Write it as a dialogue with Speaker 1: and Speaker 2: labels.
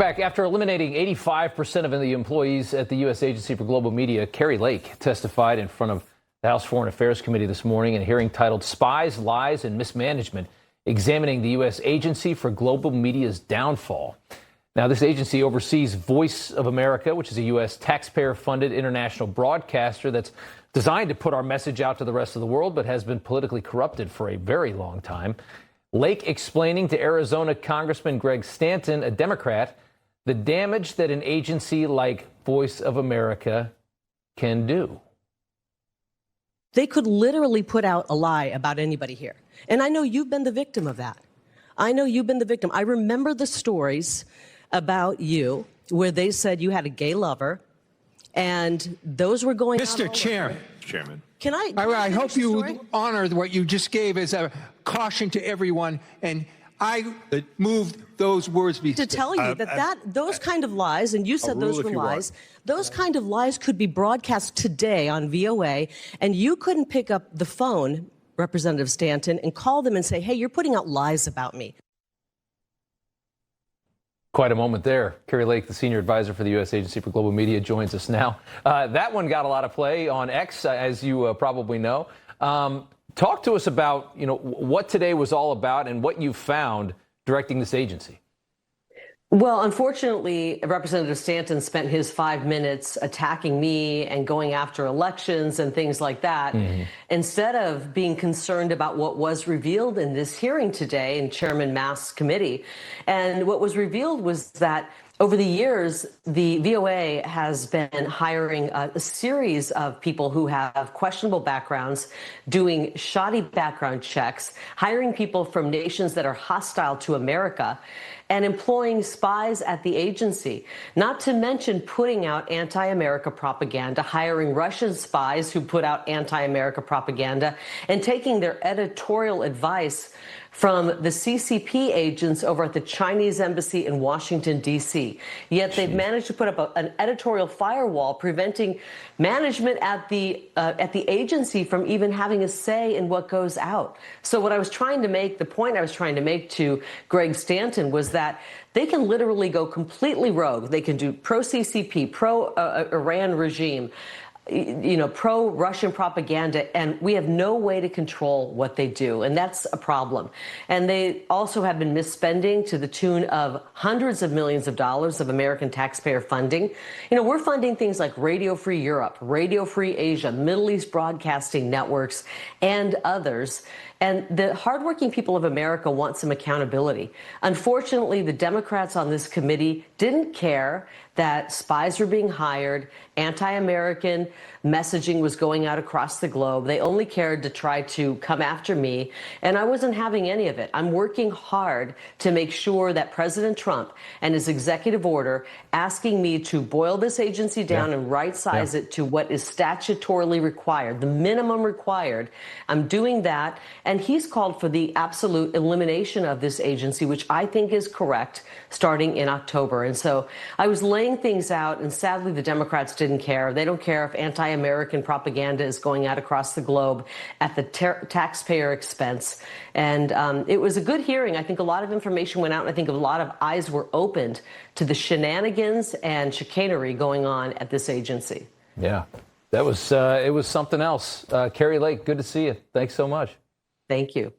Speaker 1: Back after eliminating 85% of the employees at the U.S. Agency for Global Media, Kari Lake testified in front of the House Foreign Affairs Committee this morning in a hearing titled Spies, Lies, and Mismanagement, examining the U.S. Agency for Global Media's downfall. Now, this agency oversees Voice of America, which is a U.S. taxpayer-funded international broadcaster that's designed to put our message out to the rest of the world, but has been politically corrupted for a very long time. Lake explaining to Arizona Congressman Greg Stanton, a Democrat, the damage that an agency like Voice of America can do.
Speaker 2: They could literally put out a lie about anybody here. And I know you've been the victim of that. I know you've been the victim. I remember the stories about you where they said you had a gay lover, and those were going on.
Speaker 3: Mr. Chairman.
Speaker 2: Can I?
Speaker 3: I hope you honor what you just gave as a caution to everyone, and I moved those words.
Speaker 2: To tell you that those kind of lies, and you said those were lies, those kind of lies could be broadcast today on VOA, and you couldn't pick up the phone, Representative Stanton, and call them and say, hey, you're putting out lies about me.
Speaker 1: Quite a moment there. Kari Lake, the senior advisor for the U.S. Agency for Global Media, joins us now. That one got a lot of play on X, as you probably know. Talk to us about, what today was all about and what you found directing this agency.
Speaker 2: Well, unfortunately, Representative Stanton spent his 5 minutes attacking me and going after elections and things like that, instead of being concerned about what was revealed in this hearing today in Chairman Mast's committee. And what was revealed was that over the years, the VOA has been hiring a series of people who have questionable backgrounds, doing shoddy background checks, hiring people from nations that are hostile to America, and employing spies at the agency, not to mention putting out anti-America propaganda, hiring Russian spies who put out anti-America propaganda, and taking their editorial advice from the CCP agents over at the Chinese embassy in Washington, D.C. Yet they've managed to put up an editorial firewall preventing management at the agency from even having a say in what goes out. So what I was trying to make, the point I was trying to make to Greg Stanton was that they can literally go completely rogue. They can do pro-CCP, pro-Iran regime, pro-Russian propaganda, and we have no way to control what they do, and that's a problem. And they also have been misspending to the tune of hundreds of millions of dollars of American taxpayer funding. We're funding things like Radio Free Europe, Radio Free Asia, Middle East Broadcasting Networks, and others. And the hardworking people of America want some accountability. Unfortunately, the Democrats on this committee didn't care that spies were being hired, anti-American messaging was going out across the globe. They only cared to try to come after me, and I wasn't having any of it. I'm working hard to make sure that President Trump and his executive order asking me to boil this agency down and right-size it to what is statutorily required, the minimum required. I'm doing that, and he's called for the absolute elimination of this agency, which I think is correct, starting in October. And so I was laying things out, and sadly the Democrats didn't care. They don't care if anti-American propaganda is going out across the globe at the taxpayer expense. And it was a good hearing. I think a lot of information went out, and I think a lot of eyes were opened to the shenanigans and chicanery going on at this agency.
Speaker 1: Yeah, that was it was something else. Kari Lake, good to see you. Thanks so much.
Speaker 2: Thank you.